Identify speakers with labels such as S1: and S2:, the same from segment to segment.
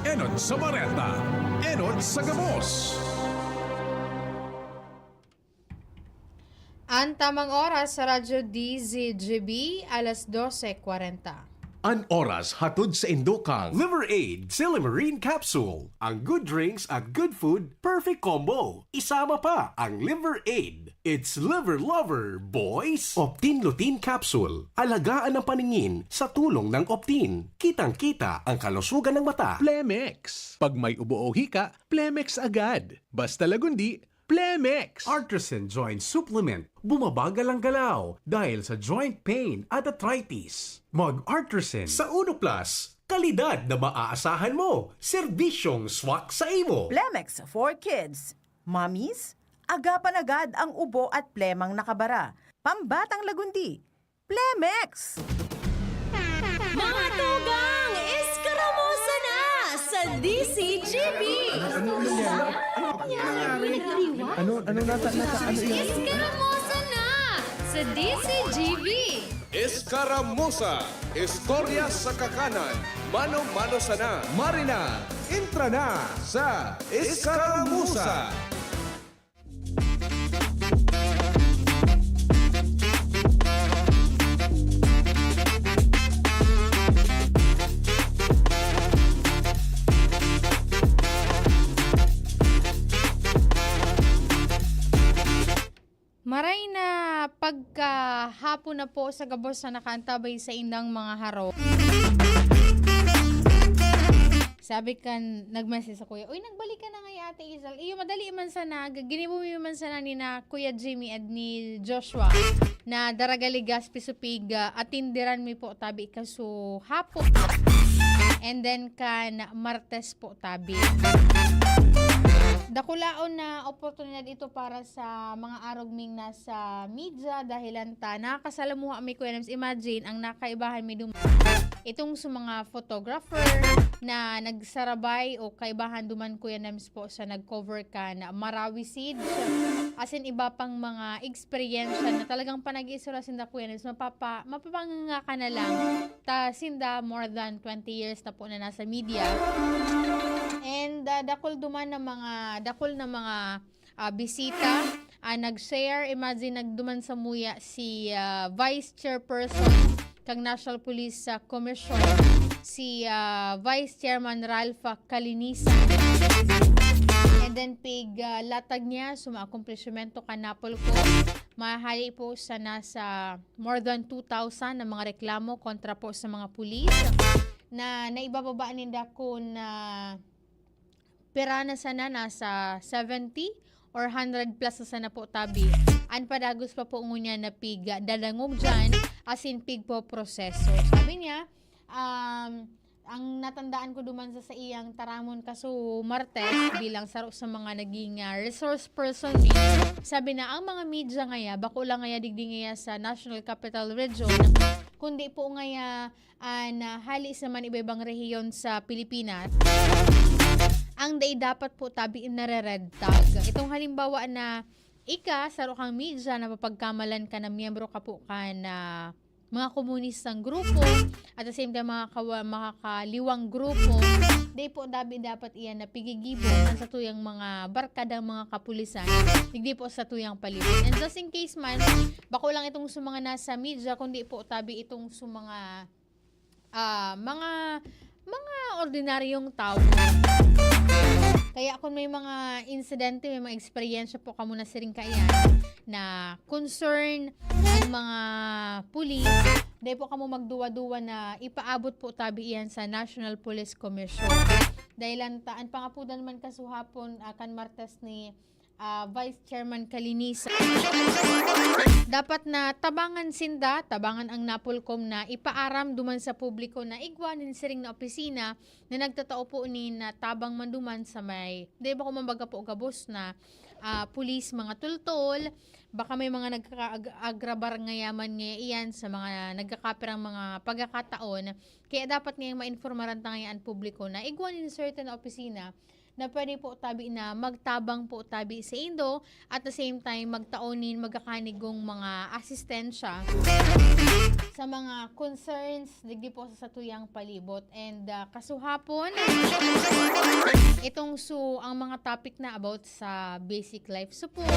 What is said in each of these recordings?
S1: Enod sa Bareta, Enod sa Gamos.
S2: Ang tamang oras sa Radyo DZGB, alas 12:40.
S3: An oras hatod sa Indokang Liver Aid Silimarine Capsule. Ang good drinks at good food, perfect combo. Isama pa ang Liver Aid. It's liver lover, boys! Optin Lutein Capsule. Alagaan ang paningin sa tulong ng Optin. Kitang-kita ang kalusugan ng mata.
S4: Plemex. Pag may ubo o hika, Plemex agad. Basta lagundi, Plemex.
S5: Artisan Joint Supplement. Bumabagal ang galaw dahil sa joint pain at arthritis. Mag-Artisan.
S3: Sa Uno Plus, kalidad na maaasahan mo. Serbisyong swak sa imo.
S6: Plemex for kids. Mommies, agapan agad ang ubo at plemang nakabara. Pambatang lagundi. Plemex!
S7: Mga tugang, iskaramusa na sa DCGB! Iskaramusa na sa DCGB!
S8: Escaramuza, istorya sa kakanan, mano-mano sana. Marina, intra na sa Escaramuza.
S2: Maray na pagkahapon na po sa Gabos na nakaantabay sa indang mga haro. Sabi kan, nag-message sa kuya, uy, nagbalik ka na ngay Ate Isal. Iyo, madali man sana, ginibo mo man sana ni na Kuya Jimmy at ni Joshua na daragaligas pisupiga atindiran mi po tabi kaso hapon. And then kan Martes po tabi. Dakulaon na oportunidad ito para sa mga arogming nasa media dahilan ta nakasalamuha mi Kuya Nams. Imagine ang nakaibahan mi duman itong sa mga photographer na nagsarabay o kaibahan duman Kuya Nams po sa nag-cover ka na marawisid as in iba pang mga experience na talagang panag-isura sinda Kuya Nams mapapanganga ka na lang ta sinda more than 20 years na po na nasa media. And dakol duman na mga bisita nag-share. Imagine nagduman sa muya si Vice Chairperson kang National Police Commission, si Vice Chairman Ralph Calinisan. And then pig latag niya suma-accomplishmento kanapol ko. Mahali po sa nasa more than 2,000 na mga reklamo kontra po sa mga pulis na naibababa ninda ko na pera na sana nasa 70 or 100 plus na sana po tabi. An padagos pa po ngunya na pig dadangog dyan as in pig po proseso. Sabi niya, ang natandaan ko duman sa iyang taramon kaso Martes bilang saro sa mga naging resource person ni. Sabi na ang mga media ngaya, bako lang ngaya digdi ngaya sa National Capital Region, kundi po ngaya na hali sa man iba-ibang rehiyon sa Pilipinas. Ang day dapat po tabi nare-red tag. Itong halimbawa na saro kang media na mapagkamalan ka na miyembro ka po ka na mga komunistang grupo at the same time makakaliwang grupo, day po dapat iyan na pigigibon sa tuyang mga barkadang mga kapulisan, hindi po sa tuyang palibot. And just in case man, bako lang itong sa mga nasa media, kundi po tabi itong sa mga ordinaryong tao. Kaya kung may mga insidente, may mga eksperyensya po kamo na siring kayan na concern ang mga pulis, dahil po kamo magduwa-duwa na ipaabot po tabi iyan sa National Police Commission. Dahil taan pangapudan man kasuhapon kan Martes ni Vice Chairman Calinisan. Dapat na tabangan ang Napolcom na ipaaram duman sa publiko na igwanin siring na opisina na nagtatao po ni na tabang manduman sa may, di ba kung mambaga po gabos na pulis mga tultol, baka may mga nagkaagrabar ngayaman nga iyan sa mga nagkakapirang mga pagkakataon. Kaya dapat ngayong mainformaran tangayaan publiko na igwanin certain na opisina na pwede po tabi na magtabang po tabi sa Indo at the same time magtaonin magkakanigong mga asistensya sa mga concerns digdi po sa satuyang palibot. And kasuhapon itong ang mga topic na about sa basic life support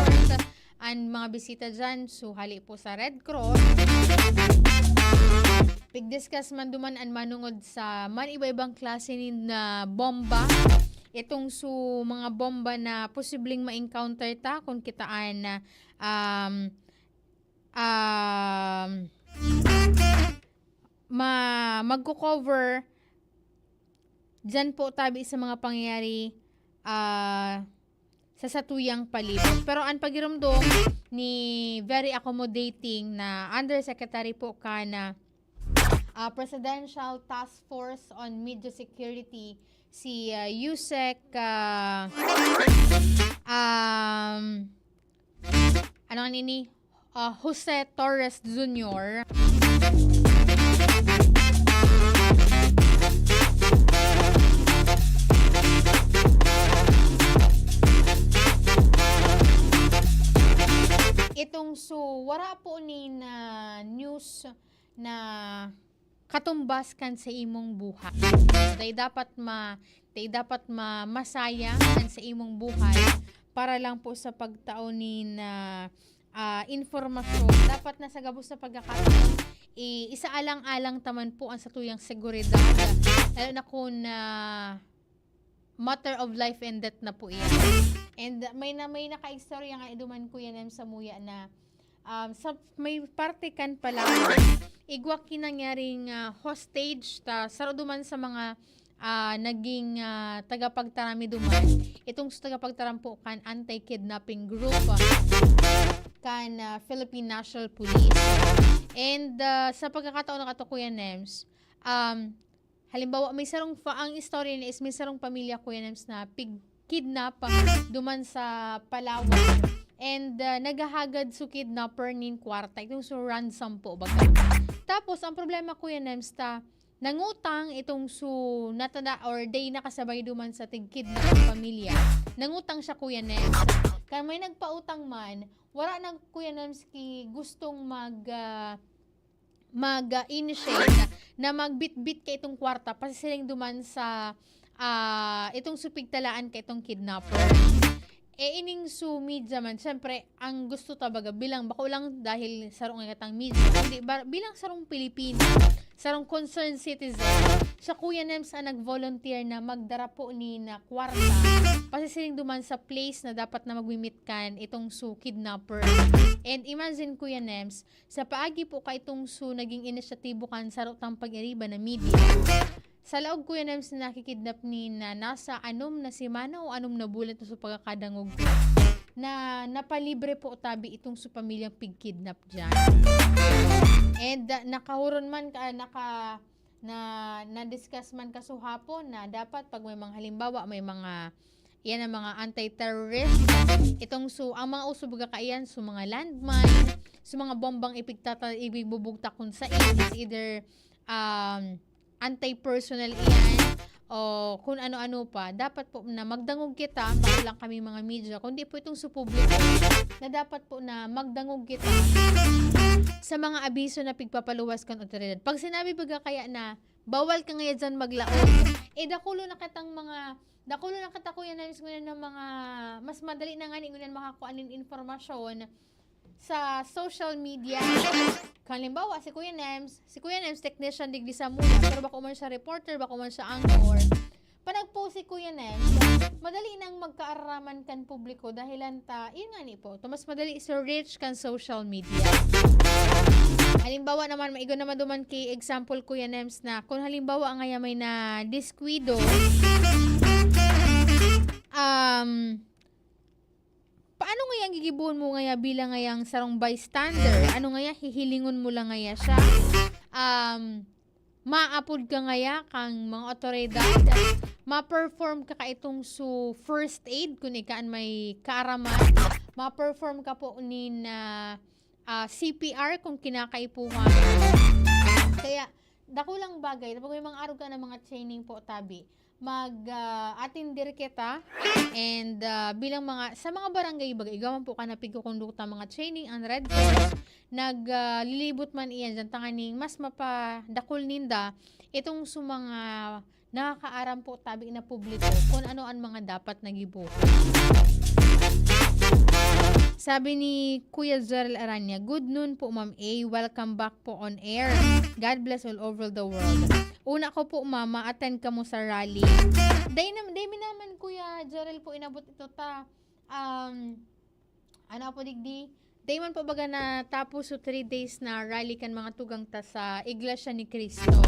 S2: and mga bisita dyan, hali po sa Red Cross. Pig-discuss man duman ang manungod sa man iba-ibang klase ni na bomba. Itong mga bomba na posibleng ma-encounter ta kung kitaan na magko-cover dyan po tabi sa mga pangyayari sa satuyang palibot. Pero ang pagiramdom ni very accommodating na Undersecretary po ka na Presidential Task Force on Media Security si Yusek Jose Torres Jr. Itong wara po ni na news na katumbas kan sa imong buhay. Day dapat masaya kan sa imong buhay para lang po sa pagtaon ni na informasyon. Dapat na sa gabos na pagkakataon isaalang-alang taman po ang satuyang seguridad. Lalo na kung matter of life and death na po iyan. And may naka-istorya nga iduman ko yan sa muya na may parte kan pala igwak kinangyaring hostage saro duman sa mga naging tagapagtarami duman. Itong tagapagtaram po kan anti-kidnapping group kan Philippine National Police. And sa pagkakataon na katukuyan Nems, halimbawa may sarong ang istorya niya is may sarong pamilya Kuya Nems na kidnap duman sa Palawan. And naghahagad kidnapper nin kwarta. Itong ransom po baga. Tapos ang problema Kuya Nems nangutang itong natada or day nakasabay duman sa tig-kidnap pamilya. Nangutang siya Kuya Nems. Kaya may nagpautang man, wala nang Kuya Nems gustong mag-initiate na magbit-bit ka itong kwarta pasiling duman sa itong supigtalaan ka itong kidnapper. Ining media man, syempre, ang gusto tabaga bilang bako lang dahil sarong ngatang media, hindi bilang sarong Pilipino, sarong concerned citizen, sa Kuya Nems nag-volunteer na magdara po ni na kwarta pasisiling duman sa place na dapat na magmimit kan itong kidnapper. And imagine Kuya Nems, sa paagi po ka itong naging inisyatibo kan sarotang pag-iriba na media. Sa laog Kuya Nems na nakikidnap ni na nasa na semana o na bulan to sa pagkakadangog na napalibre po tabi itong pamilyang pigkidnap dyan. And nakahuron man na-discuss man kasuhapon na dapat pag may mga halimbawa may mga yan ang mga anti-terrorist itong ang mga usubaga kaiyan mga landmine mga bombang ibibubugta kung sa either anti-personal iyan o kung ano-ano pa, dapat po na magdangog kita, baka lang kami mga media, kundi po itong publiko na dapat po na magdangog kita sa mga abiso na pigpapaluwas kan otoridad. Pag sinabi baga kaya na bawal ka ngayon dyan maglaog, dakulo na kita Kuya Nems ngunan ng mga mas madali na nga ngunan makakuha ng informasyon sa social media. Halimbawa, si Kuya Nems technician digdi sa muna, pero bako man siya reporter, bako man siya anchor. Panag-post si Kuya Nems, madali nang magkaaraman kan publiko dahilan yun nga ni po, mas madali reach kan social media. Halimbawa naman, maigo naman duman kay example Kuya Nems na kung halimbawa nga may na diskwido, paano nga yung gigibuhon mo nga bilang nga yung sarong bystander? Ano nga hihilingon mo lang nga siya? Maapod ka nga kang mga otoridad? Ma-perform ka itong first aid kung ikaan may kaaraman? Ma-perform ka po ni CPR kung kinakaipuhan? Kaya, dakulang bagay, kapag may mga araw ka ng mga training po tabi, atindir kita and bilang sa mga barangay bagay igawan po ka na pigkukondukta mga training ang Red Cross naglilibot man iyan dyan tanganing mas mapadakol ninda itong mga nakakaaram po tabi na publiko kung ano ang mga dapat nagibuhat. Sabi ni Kuya Zerl Aranya, good noon po Ma'am A. Welcome back po on air. God bless all over the world. Una ko po mama, attend ka mo sa rally. Day naman Kuya Zerl po inabot ito ta. Ano po digdi? Day man po baga na tapos 3 days na rally kan mga tugang ta sa Iglesia ni Cristo.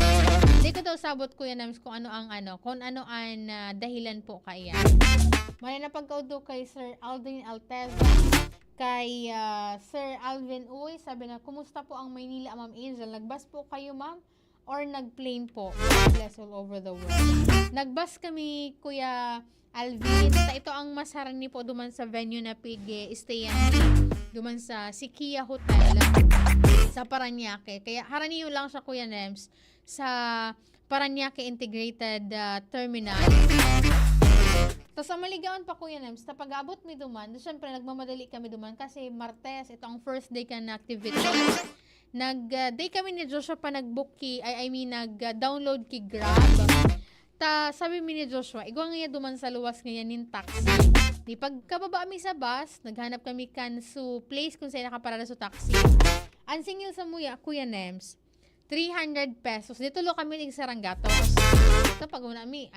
S2: Hindi ko daw sabot Kuya Nams kung ano ang dahilan po kaya. Mali na pagkaudo kay Sir Aldrin Alteza, kay Sir Alvin Uy, sabi na, kumusta po ang Maynila, Ma'am Angel? Nagbus po kayo, Ma'am? Or nagplane po? Bless all over the world. Nagbus kami, Kuya Alvin. Ito ang mas harani po duman sa venue na stayan duman sa Sikia Hotel sa Paranaque. Kaya haraniyo lang siya, Kuya Nems, sa Paranaque Integrated Terminal. Tapos sa maligawan pa Kuya Nems, na pag-abot mi duman, syempre nagmamadali kami duman kasi Martes, ito ang first day ka na activity. Day kami ni Joshua pa nag-book nag-download ki Grab. Sabi mi ni Joshua, igwa nga duman sa luwas ngayon nin taxi. Di pagkababa mi sa bus, naghanap kami kan su place kung saan nakaparada sa taxi. Ang singil sa muya, Kuya Nems, 300 pesos. Dito lo kami ng Sarangatos. Ito pag mi,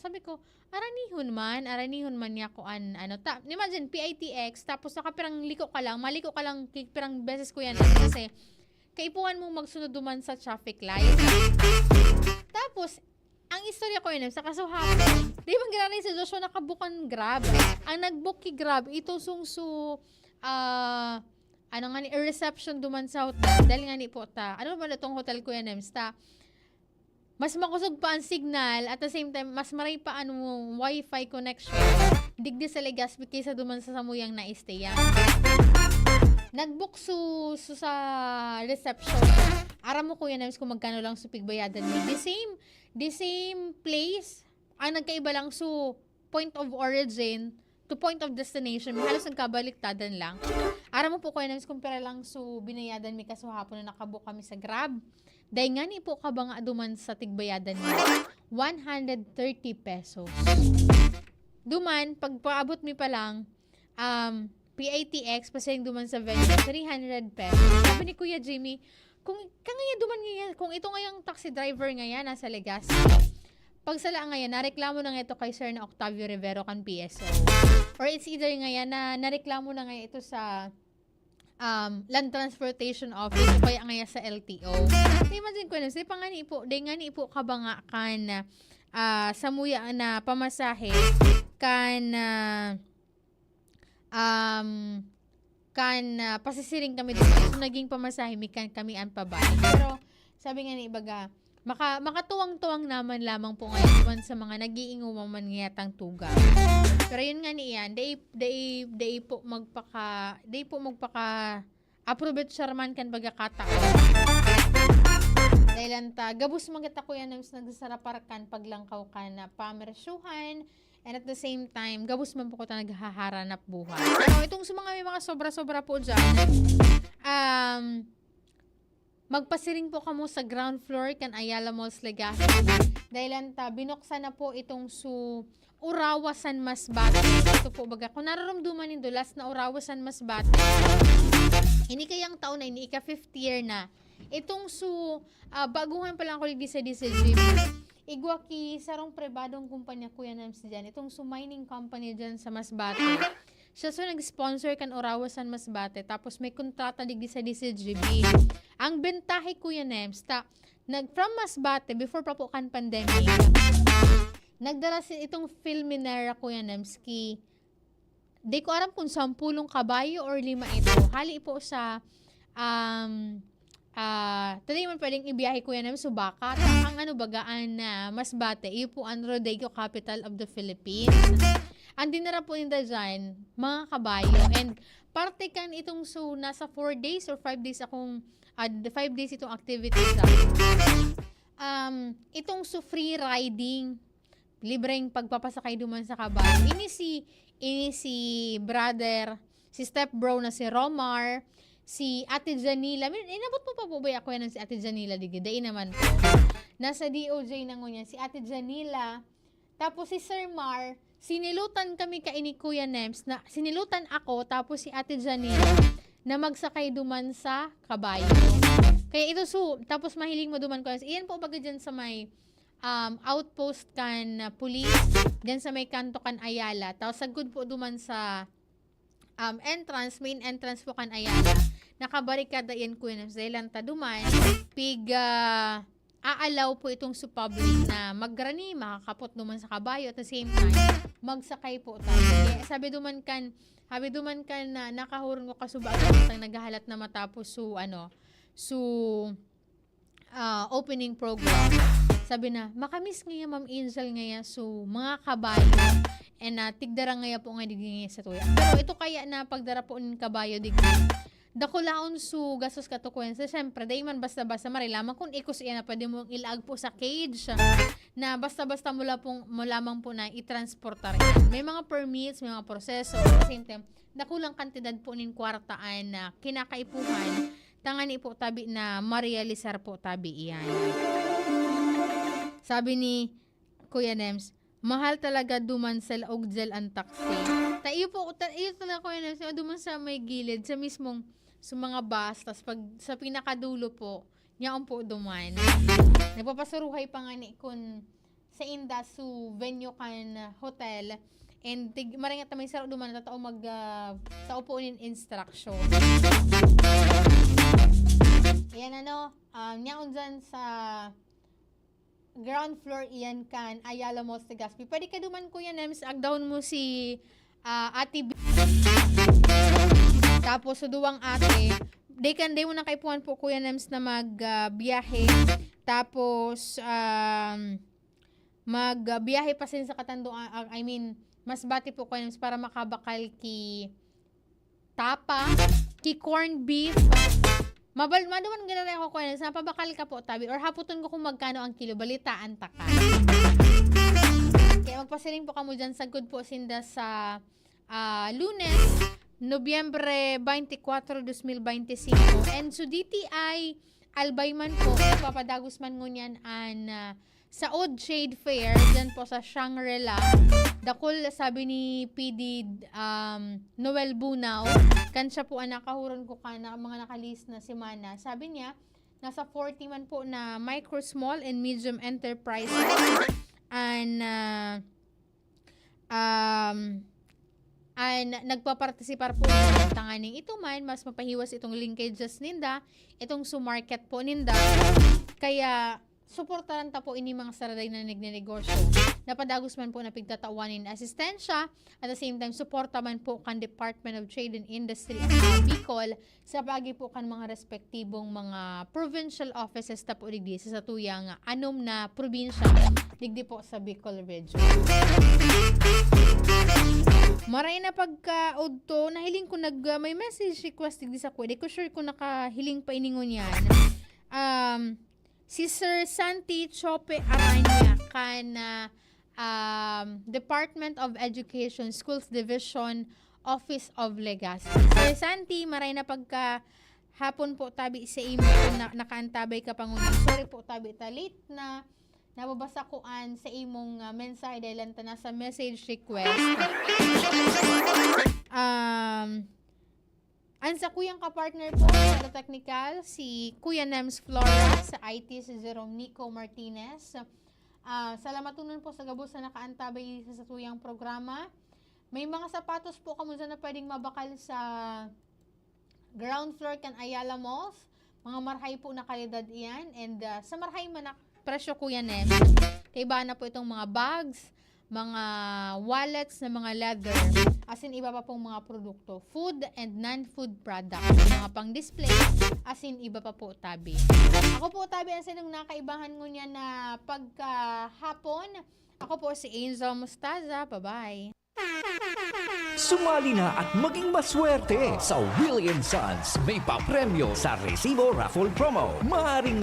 S2: sabi ko, aranihon man niya ko imagine, PITX, tapos nakapirang maliko ka lang, pirang beses ko yan. Kasi, kaipuhan mong magsunod duman sa traffic light. Tapos, ang istorya ko yun, sa kasuhapon, di ba ginanay si Joshua nakabukan Grab? Ang nagbook ki Grab, ito reception duman sa hotel. Dahil nga ni po ano ba itong hotel ko yan, mas makusog pa ang signal at the same time, mas maray pa wifi connection. Digdi sa Legazpi kaysa duman sa samuyang na-stay yan. Nag-book sa reception. Aram mo Kuya Nems kung magkano lang pigbayadan mo. The same place, ang nagkaiba lang point of origin to point of destination. May halos nagkabaliktadan lang. Aram mo po Kuya Nems, kumpara lang binayadan mi kaso hapon na nakabook kami sa Grab. Dahil nga ni po ka ba nga duman sa tigbayadan mi? 130 pesos. Duman, pagpaabot mi pa lang, PITX, pasayang duman sa venue, 300 pesos. Sabi ni Kuya Jimmy, kung ito ngayang taxi driver ngayon nasa Legazpi, pagsala ngayon, nareklamo na nga ito kay Sir na Octavio Rivero kan PSO. Or it's either ngayon na nareklamo na nga ito sa Land Transportation Office o kaya ngayon sa LTO. Imagine ko na, di po ka ba nga kan sa muya na pamasahe pasisiring kami dito. So, naging pamasahe, kami ang pabalik. Pero, sabi nga ni Ibaga, makatuwang-tuwang naman lamang po ngayon sa mga nag-iinguman man ngayatang tuga. Pero yun nga ni Ian, day po magpaka approve charman kan bagakataon. Dahil gabus magata ko yan nagsasaraparkan paglangkaw ka na pamersyuhan. And at the same time, gabus man po ko naghaharanap buhay. Pero itong may mga sobra-sobra po dyan, magpasiring po kamo sa ground floor kan Ayala Malls Legazpi. Dahil binuksan na po itong Urawasan Masbate. Ito po baga, kung nararamduman nindo, last na Urawasan Masbate, ini kayang taon na, ini ika 5th year na. Itong baguhan pa lang ko sa DCG. Igwa ki sarong pribadong kumpanya Kuya Nems dyan. Itong mining company dyan sa Masbate. Siya nag-sponsor kan Urawasan Masbate. Tapos may kontrata digdi sa DCGB. Ang bentahe Kuya Nems, from Masbate, before pa po kan pandemic, nagdala itong Filminera Kuya Nems ki, di ko alam kung 10 kabayo or 5 ito. Hali po sa today man pwedeng ibiyahe Kuya Nems Subakat. Ang bagaan na Masbate, iyo po ang Rodeo capital of the Philippines. Ang dinara po nila dyan, mga kabayo. And parte kan itong nasa 4 days or 5 days akong 5 days itong activities. Itong free riding libreng pagpapasakay duman sa kabayo. Ini si brother, si step bro na si Romar, si Ate Janila. Inabot mo pa po ba ako yan si Ate Janila? Dai naman po. Nasa DOJ na ngunyan, si Ate Janila. Tapos si Sir Mar, sinilutan kami ni Kuya Nems, na sinilutan ako, tapos si Ate Janila, na magsakay duman sa kabayo. Kaya ito tapos mahiling mo duman ko. Iyan po baga dyan sa may outpost kan police, dyan sa may kanto kan Ayala. Tapos sagud po duman sa main entrance po kan Ayala. Nakabarikada yan Kuya Nems. Dahil lang taduman, aalaw po itong public na maggrani, makakapot duman sa kabayo at the same time, magsakay po tayo. Kaya sabi duman kan na nakahurong ko kasubagan ang naghahalat na matapos opening program. Sabi na, makamiss ngaya Ma'am Angel ngaya mga kabayo and tigdara ngaya po nga digingay sa tuya. Pero ito kaya na pagdara po ng kabayo digingay. Dakulaon gastos katukuyan. So, syempre, dahi man basta-basta marilamang kung ikos iyan na pwede mong ilaag po sa cage na basta-basta mo lamang po na i-transportar yan. May mga permits, may mga proseso. At the same time, nakulang kantidad po nin kwartaan na kinakaipuhan. Tangani po tabi na marealisar po tabi iyan. Sabi ni Kuya Nems, mahal talaga duman sa Laogjel ang taxi. Iyo talaga Kuya Nems, duman sa may gilid, sa mismong sa mga bus, tas pag sa pinakadulo po, niyaon po duman. Nagpapasuruhay pa nga ni kun sa inda venue kan hotel, and maringat na may saro duman na tao sa upunin instruction. Ayan niyaon dyan sa ground floor iyan kan Ayala Malls Legazpi. Pwede ka duman Kuya Nems, agdown mo si Ate B. Tapos duwang ate, day mo na kaipuan po Kuya Nems na magbiyahe. Tapos magbiyahe pa sin sa Katanduan, mas bati po Kuya Nems para makabakal ki tapa, ki corned beef. Maduman ganun ako Kuya Nems, napabakal ka po tabi or haputon ko kung magkano ang kilo, balitaan ta ka. Kaya magpasiling po kamo dyan sa good po sinda sa Lunes, Nobyembre 24, 2025. And so DTI Albayman po, papadagos man ngunyan sa Odd Shade Fair, dyan po sa Shangri-La. Dakol, sabi ni PD Noel Bunao, kansya po nakahuron ko na mga nakalis na semana. Sabi niya, nasa 40 man po na micro, small, and medium enterprises and nagpapartisipar po ng tanganing ito man, mas mapahiwas itong linkages ninda, itong market po ninda. Kaya suportaran ta po ini mga saraday na nagnenegosyo. Napadagos man po na pigtatawanin asistensya, at the same time suporta man po kan Department of Trade and Industry at Bicol sa pagi po kan mga respektibong mga provincial offices ta po digdi sa tuyang anom na probinsya digdi po sa Bicol region. Maray na pagka-udto, nahiling ko may message request digdi sa ko. Di ko sure kung nakahiling pa iningon yan. Si Sir Santi Chope Aranya kan Department of Education, Schools Division, Office of Legazpi. Sir Santi, maray na hapon po tabi sa imo na nakaantabay ka pangunan. Sorry po tabi late na nababasa ko sa imong mensahe dahil anta na sa message request. Sa kuyang kapartner po sa technical, si Kuya Nems Flora, sa IT si Jerome Nico Martinez. Salamatunan po sa gabos na nakaantabay sa tuyang programa. May mga sapatos po kamo dyan na pwedeng mabakal sa ground floor kan Ayala Malls. Mga marhay po na kalidad iyan. And sa marhay man presyo Kuya Nems, kay ba na po itong mga bags, mga wallets na mga leather, as in iba pa pong mga produkto, food and non-food products, mga pang-display, as in iba pa po tabi. Ako po tabi ang sinong nakaibahan ngunyan na pagkahapon. Ako po si Angel Mustaza. Bye-bye.
S9: Sumali na at maging maswerte sa Willie & Sons. May papremyo sa Resibo Raffle Promo. Maaring